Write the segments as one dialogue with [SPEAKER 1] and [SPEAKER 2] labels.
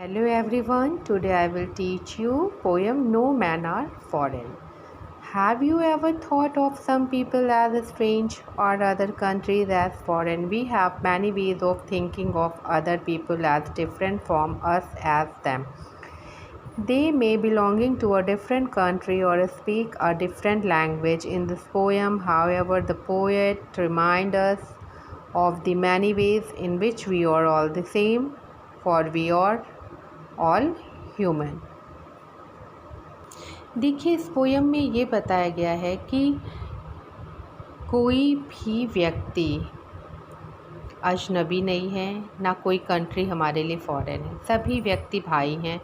[SPEAKER 1] Hello everyone, today I will teach you poem No Man Are Foreign. Have you ever thought of some people as strange or other countries as foreign? We have many ways of thinking of other people as different from us as them. They may belonging to a different country or speak a different language. In this poem, however, the poet reminds us of the many ways in which we are all the same, for we are all human. देखिए, इस poem में ये बताया गया है कि कोई भी व्यक्ति अजनबी नहीं है, ना कोई कंट्री हमारे लिए फ़ॉरेन है। सभी व्यक्ति भाई हैं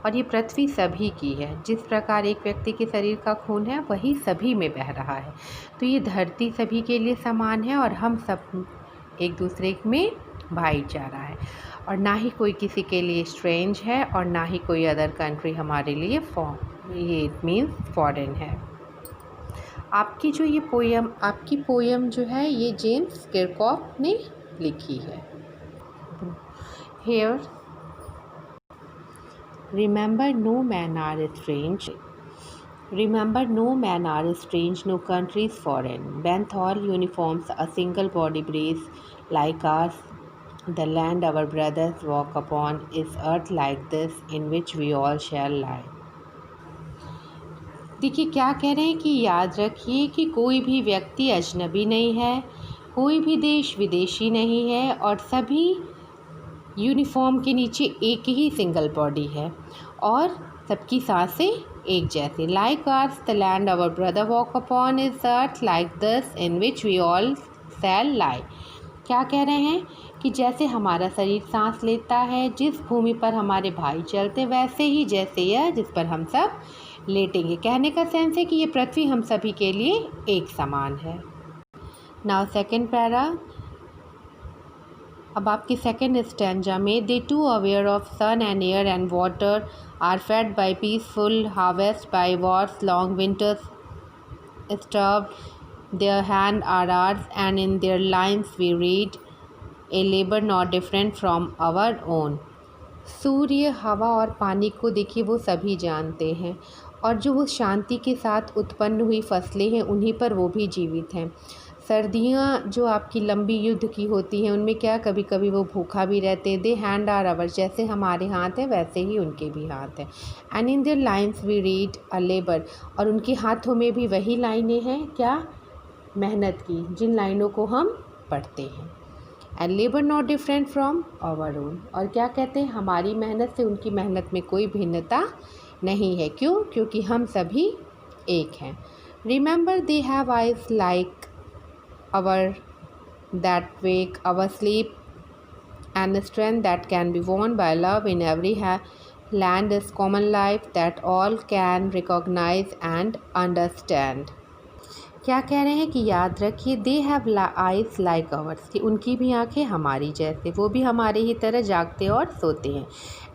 [SPEAKER 1] और ये पृथ्वी सभी की है। जिस प्रकार एक व्यक्ति के शरीर का खून है वही सभी में बह रहा है, तो ये धरती सभी के लिए समान है और हम सब एक दूसरे में भाईचारा है। और ना ही कोई किसी के लिए स्ट्रेंज है और ना ही कोई अदर कंट्री हमारे लिए ये इट मीन्स फॉरेन है। आपकी पोयम जो है ये जेम्स किरकॉफ ने लिखी है। Here, remember no man are strange. Remember no man are strange, no country is foreign. Bend all uniforms, a single body breathes like ours. The land our brothers walk upon is earth like this in which we all shall lie. देखिए क्या कह रहे हैं कि याद रखिए कि कोई भी व्यक्ति अजनबी नहीं है, कोई भी देश विदेशी नहीं है और सभी यूनिफॉर्म के नीचे एक ही सिंगल बॉडी है और सबकी सांसें एक जैसी। Like ours the land our brother walk upon is earth like this in which we all shall lie. क्या कह रहे हैं कि जैसे हमारा शरीर सांस लेता है, जिस भूमि पर हमारे भाई चलते, वैसे ही जैसे यह जिस पर हम सब लेटेंगे। कहने का सेंस है कि ये पृथ्वी हम सभी के लिए एक समान है। नाउ सेकेंड पैरा, अब आपकी सेकेंड स्टैंजा में they too aware of sun and air and water are fed by peaceful harvest by wars long winters starved their hand are ours and in their lines we read a labour not different from our own. सूर्य, हवा और पानी को देखिए वो सभी जानते हैं और जो वो शांति के साथ उत्पन्न हुई फसलें हैं उन्हीं पर वो भी जीवित हैं। सर्दियाँ जो आपकी लंबी युद्ध की होती हैं उनमें क्या कभी कभी वो भूखा भी रहते हैं। दे हैंड आर आवर, जैसे हमारे हाथ है वैसे ही उनके भी हाथ हैं। And in their lines we read a labour, और उनके हाथों में भी वही लाइनें हैं, क्या, मेहनत की, जिन लाइनों को हम पढ़ते हैं। And labour not different from our own, और क्या कहते हैं, हमारी मेहनत से उनकी मेहनत में कोई भिन्नता नहीं है। क्यों? क्योंकि हम सभी एक हैं। Remember they have eyes like our that wake our sleep and strength that can be won by love in every land is common life that all can recognise and understand. क्या कह रहे हैं कि याद रखिए, they have eyes like ours, कि उनकी भी आंखें हमारी जैसे, वो भी हमारे ही तरह जागते और सोते हैं।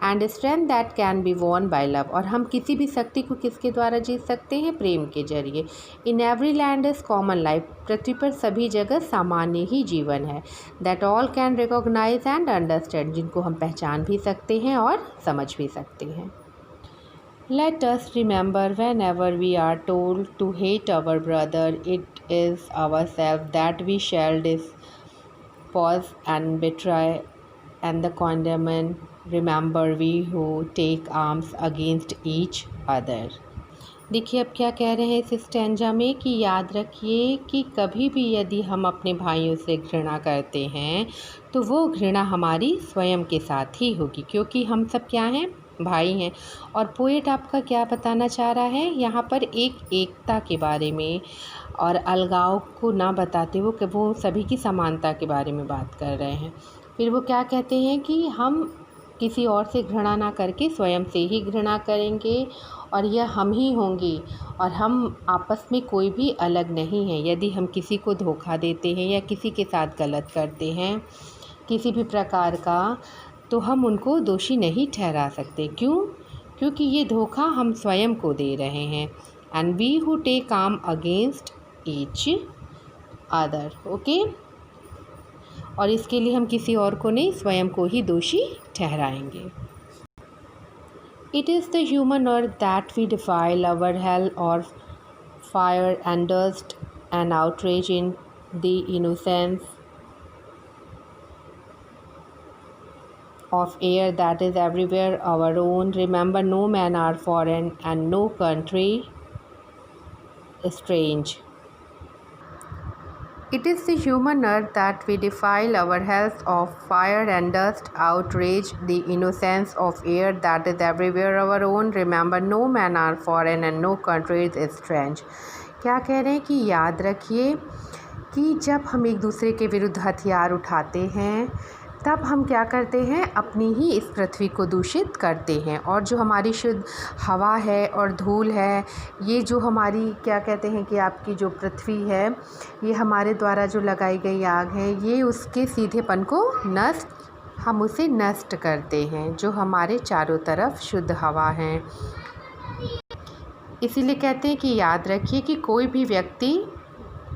[SPEAKER 1] And strength that can be won by love, और हम किसी भी शक्ति को किसके द्वारा जीत सकते हैं? प्रेम के जरिए। In every land is common life, पृथ्वी पर सभी जगह सामान्य ही जीवन है। That all can recognise and understand, जिनको हम पहचान भी सकते हैं और समझ भी सकते हैं। Let us remember whenever we are told to hate our brother, it is ourselves that we shall despise and betray and the condemn. Remember we who take arms against each other. देखिए अब क्या कह रहे हैं इस stanza में कि याद रखिए कि कभी भी यदि हम अपने भाइयों से घृणा करते हैं तो वो घृणा हमारी स्वयं के साथ ही होगी, क्योंकि हम सब क्या हैं? भाई हैं। और पोएट आपका क्या बताना चाह रहा है यहाँ पर? एकता के बारे में और अलगाव को ना बताते वो सभी की समानता के बारे में बात कर रहे हैं। फिर वो क्या कहते हैं कि हम किसी और से घृणा ना करके स्वयं से ही घृणा करेंगे और यह हम ही होंगे, और हम आपस में कोई भी अलग नहीं है। यदि हम किसी को धोखा देते हैं या किसी के साथ गलत करते हैं किसी भी प्रकार का, तो हम उनको दोषी नहीं ठहरा सकते। क्यों? क्योंकि ये धोखा हम स्वयं को दे रहे हैं। And we who take arm against each other, okay. और इसके लिए हम किसी और को नहीं, स्वयं को ही दोषी ठहराएंगे। It is the human earth that we defile our hell or fire and dust and outrage in the innocence of air that is everywhere our own. Remember, no man are foreign and no country strange. It is the human earth that we defile our health of fire and dust, outrage the innocence of air that is everywhere our own. Remember, no man are foreign and no country is strange. क्या कह रहे हैं कि याद रखिए कि जब हम एक दूसरे के विरुद्ध हथियार उठाते हैं तब हम क्या करते हैं, अपनी ही इस पृथ्वी को दूषित करते हैं। और जो हमारी शुद्ध हवा है और धूल है, ये जो हमारी क्या कहते हैं कि आपकी जो पृथ्वी है, ये हमारे द्वारा जो लगाई गई आग है, ये उसके सीधेपन को हम उसे नष्ट करते हैं, जो हमारे चारों तरफ शुद्ध हवा है। इसीलिए कहते हैं कि याद रखिए कि कोई भी व्यक्ति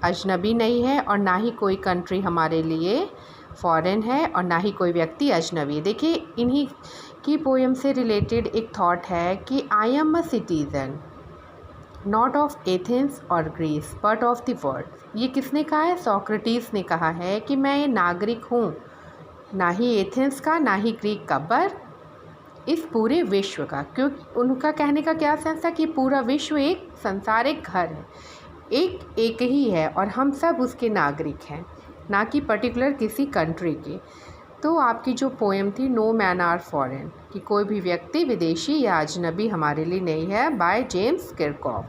[SPEAKER 1] अजनबी नहीं है और ना ही कोई कंट्री हमारे लिए फॉरेन है और ना ही कोई व्यक्ति अजनबी। देखिए, इन्हीं की पोएम से रिलेटेड एक थॉट है कि I am a citizen not of Athens और Greece but of the world. ये किसने कहा है? सोक्रेटिस ने कहा है कि मैं ये नागरिक हूँ, ना ही एथेंस का ना ही ग्रीक का, पर इस पूरे विश्व का। क्योंकि उनका कहने का क्या सेंस था कि पूरा विश्व एक संसारिक घर है, एक ही है और हम सब उसके नागरिक हैं, ना कि पर्टिकुलर किसी कंट्री के। तो आपकी जो पोएम थी नो मैन आर फॉरेन, कि कोई भी व्यक्ति विदेशी या अजनबी हमारे लिए नहीं है, बाय जेम्स किरकॉफ।